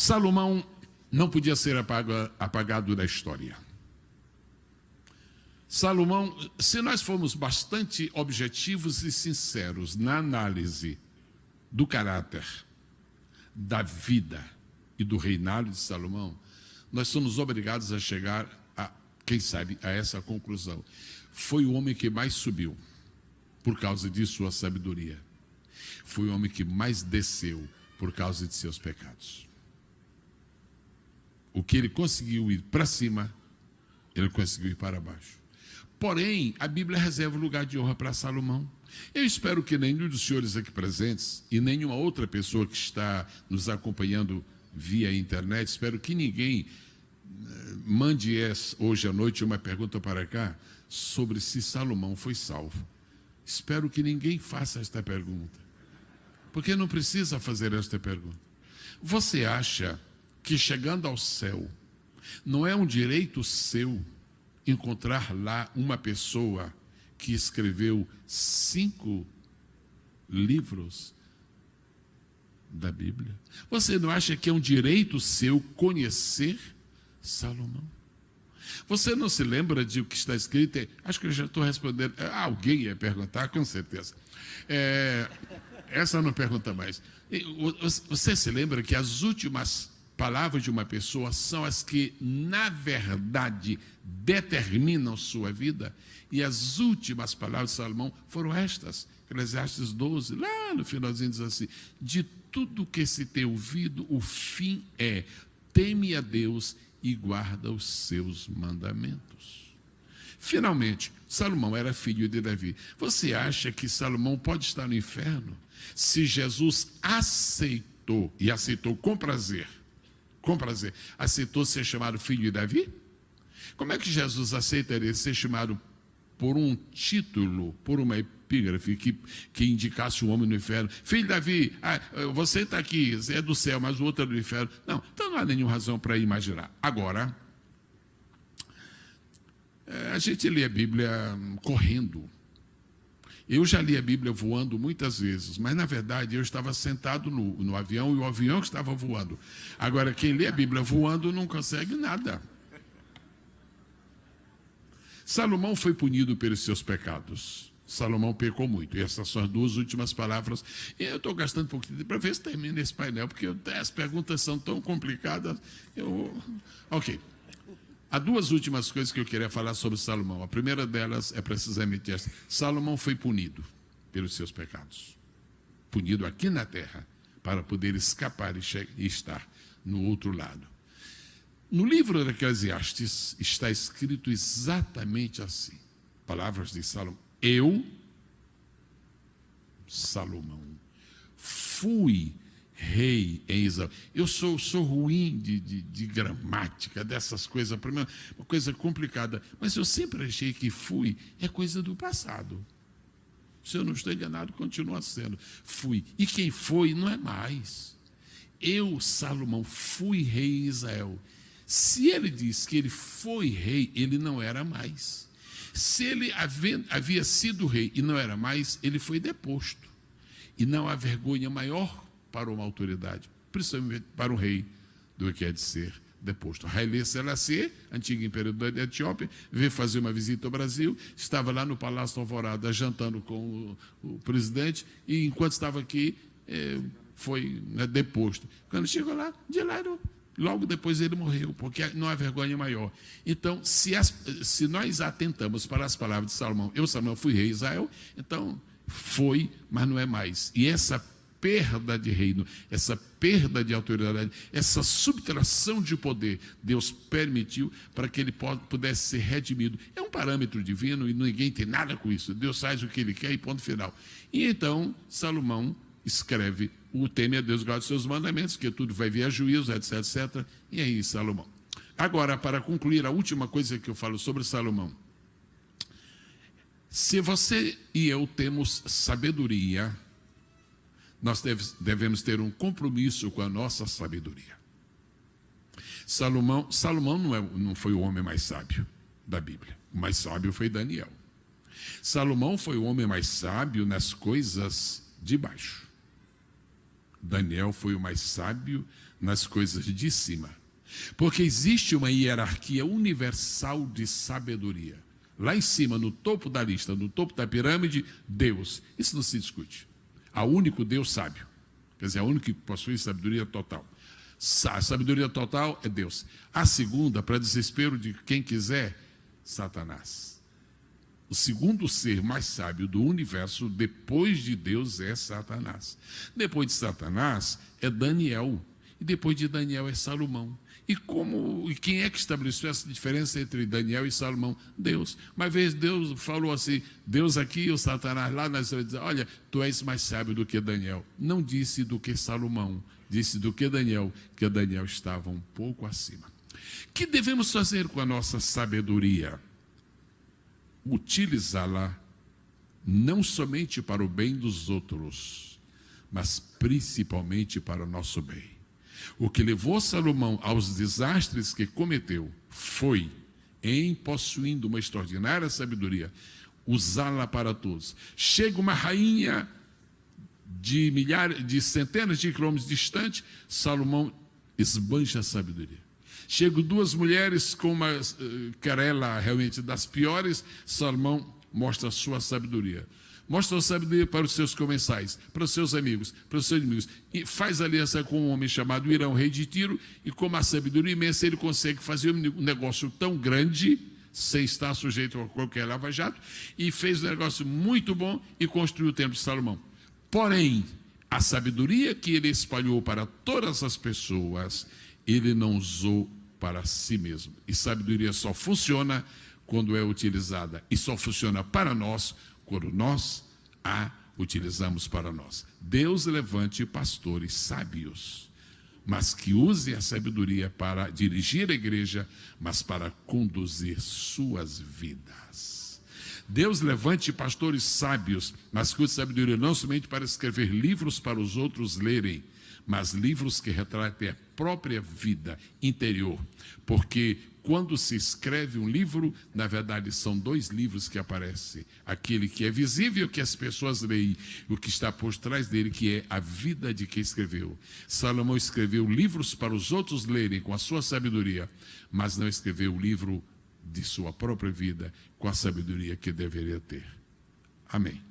Salomão não podia ser apagado da história. Salomão, se nós formos bastante objetivos e sinceros na análise do caráter, da vida e do reinado de Salomão, nós somos obrigados a chegar a, quem sabe, a essa conclusão. Foi o homem que mais subiu por causa de sua sabedoria. Foi o homem que mais desceu por causa de seus pecados. O que ele conseguiu ir para cima, ele conseguiu ir para baixo. Porém, a Bíblia reserva lugar de honra para Salomão. Eu espero que nenhum dos senhores aqui presentes e nenhuma outra pessoa que está nos acompanhando via internet, espero que ninguém mande hoje à noite uma pergunta para cá sobre se Salomão foi salvo. Espero que ninguém faça esta pergunta, porque não precisa fazer esta pergunta. Você acha que chegando ao céu não é um direito seu encontrar lá uma pessoa que escreveu 5 livros da Bíblia? Você não acha que é um direito seu conhecer Salomão? Você não se lembra de o que está escrito? Acho que eu já estou respondendo. Alguém ia perguntar, com certeza. Essa não pergunta mais. Você se lembra que as últimas palavras de uma pessoa são as que, na verdade, determinam sua vida? E as últimas palavras de Salomão foram estas. Eclesiastes 12, lá no finalzinho diz assim: de tudo que se tem ouvido, o fim é: teme a Deus e guarda os seus mandamentos. Finalmente, Salomão era filho de Davi. Você acha que Salomão pode estar no inferno se Jesus aceitou, e aceitou com prazer, aceitou ser chamado filho de Davi? Como é que Jesus aceitaria ser chamado por um título, por uma epígrafe que indicasse um homem no inferno? Filho de Davi, você está aqui, é do céu, mas o outro é do inferno. Não, então não há nenhuma razão para imaginar. Agora, a gente lê a Bíblia correndo. Eu já li a Bíblia voando muitas vezes, mas na verdade eu estava sentado no avião e o avião que estava voando. Agora, quem lê a Bíblia voando não consegue nada. Salomão foi punido pelos seus pecados. Salomão pecou muito. E essas são as 2 últimas palavras. E eu estou gastando um pouquinho para ver se termina esse painel, porque as perguntas são tão complicadas. Ok. Há 2 últimas coisas que eu queria falar sobre Salomão. A primeira delas é precisamente esta: Salomão foi punido pelos seus pecados. Punido aqui na terra, para poder escapar e estar no outro lado. No livro de Eclesiastes está escrito exatamente assim. Palavras de Salomão. Eu, Salomão, fui rei em Israel. Eu sou ruim de gramática, dessas coisas. Para mim é uma coisa complicada. Mas eu sempre achei que fui é coisa do passado. Se eu não estou enganado, continua sendo. Fui. E quem foi não é mais. Eu, Salomão, fui rei em Israel. Se ele diz que ele foi rei, ele não era mais. Se ele havia sido rei e não era mais, ele foi deposto. E não há vergonha maior para uma autoridade, principalmente para um rei, do que é de ser deposto. Haile Selassie, antigo imperador da Etiópia, veio fazer uma visita ao Brasil, estava lá no Palácio Alvorada jantando com o presidente, e enquanto estava aqui, foi deposto. Quando chegou lá, logo depois ele morreu, porque não há vergonha maior. Então, se nós atentamos para as palavras de Salomão, eu, Salomão, fui rei de Israel, então foi, mas não é mais. E essa perda de reino, essa perda de autoridade, essa subtração de poder, Deus permitiu para que ele pudesse ser redimido. É um parâmetro divino e ninguém tem nada com isso. Deus faz o que ele quer e ponto final. E então, Salomão escreve: o teme a Deus, guarda os seus mandamentos, que tudo vai vir a juízo, etc, etc. E aí, Salomão. Agora, para concluir, a última coisa que eu falo sobre Salomão. Se você e eu temos sabedoria, nós devemos ter um compromisso com a nossa sabedoria. Salomão não foi o homem mais sábio da Bíblia. O mais sábio foi Daniel. Salomão foi o homem mais sábio nas coisas de baixo. Daniel foi o mais sábio nas coisas de cima. Porque existe uma hierarquia universal de sabedoria. Lá em cima, no topo da lista, no topo da pirâmide, Deus. Isso não se discute. Há único Deus sábio. Quer dizer, é o único que possui sabedoria total. A sabedoria total é Deus. A segunda, para desespero de quem quiser, Satanás. O segundo ser mais sábio do universo, depois de Deus, é Satanás. Depois de Satanás, é Daniel. E depois de Daniel, é Salomão. E quem é que estabeleceu essa diferença entre Daniel e Salomão? Deus. Uma vez Deus falou assim, Deus aqui e o Satanás lá, nós vamos dizer, olha, tu és mais sábio do que Daniel. Não disse do que Salomão, disse do que Daniel estava um pouco acima. O que devemos fazer com a nossa sabedoria? Utilizá-la não somente para o bem dos outros, mas principalmente para o nosso bem. O que levou Salomão aos desastres que cometeu foi, em possuindo uma extraordinária sabedoria, usá-la para todos. Chega uma rainha de centenas de quilômetros distante, Salomão esbanja a sabedoria. Chegam duas mulheres com uma querela realmente das piores, Salomão mostra a sua sabedoria. Mostra a sabedoria para os seus comensais, para os seus amigos, para os seus inimigos. E faz aliança com um homem chamado Irão, rei de Tiro, e com uma sabedoria imensa ele consegue fazer um negócio tão grande, sem estar sujeito a qualquer lava-jato, e fez um negócio muito bom e construiu o templo de Salomão. Porém, a sabedoria que ele espalhou para todas as pessoas, ele não usou para si mesmo. E sabedoria só funciona quando é utilizada, e só funciona para nós quando nós a utilizamos para nós. Deus levante pastores sábios, mas que usem a sabedoria para dirigir a igreja, mas para conduzir suas vidas. Deus levante pastores sábios, mas que usem sabedoria não somente para escrever livros para os outros lerem, mas livros que retratem a própria vida interior. Porque quando se escreve um livro, na verdade são dois livros que aparecem. Aquele que é visível, que as pessoas leem, o que está por trás dele, que é a vida de quem escreveu. Salomão escreveu livros para os outros lerem com a sua sabedoria, mas não escreveu o livro de sua própria vida com a sabedoria que deveria ter. Amém.